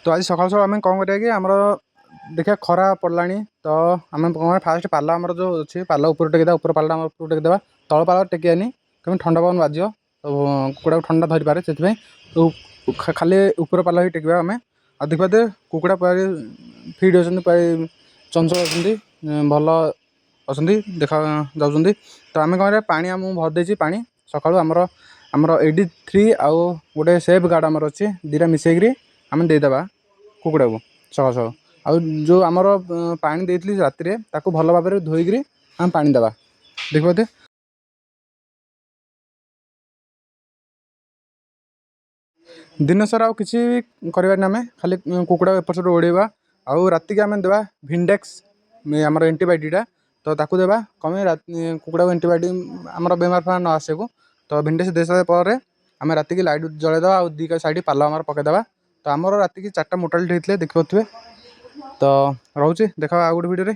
तो आज सकाल सकाल आम कौन करिया कि आमर देखिए खरा पड़लानी तो आम कौन फास्ट पाला आमर जो अच्छे पाला ऊपर टेकदा ऊपर पाला आम ऊपर टेकदेवा तल पाला टेकियानी कहीं ठंडा पवन बाज तो कुकुड़ा ठंडा धरी पारे से खाली ऊपर पाला ही टेकवा आम आ देखा दे कुकुड़ा फिट अच्छे चंचल अच्छा भल अच्छा देखा जाऊँच तो आम कौन पानी आम भरदे पा सका आमर 83 आउ गोटे सेफ गार्ड आमर अच्छे दीटा मिसेक आम देदेबा कुकुड़ा को सका सका आउ जो आमर पानी देती राति भल भाव में धोईक आम पानी देवा देखते दिन सारा किसी करार आम खाली कुकुड़ा एपट सेपट उड़ेवा आउ राति के आम देवा भिंडेक्स आमर एंटीबायोटिकटा तो ताकू देवा कमे कुकुड़ा को एंटीबायोटिक आमर बेमार फेमार न आसे को तो भिंडेक्स दे सारे आम राति की लाइट जलैदेवा आ दी साइड पाल आम पकईदेवा तो आमर राति की 4टा मोर्टालिटी होते देखिए तो रोचे देखा आ गोटे वीडियो।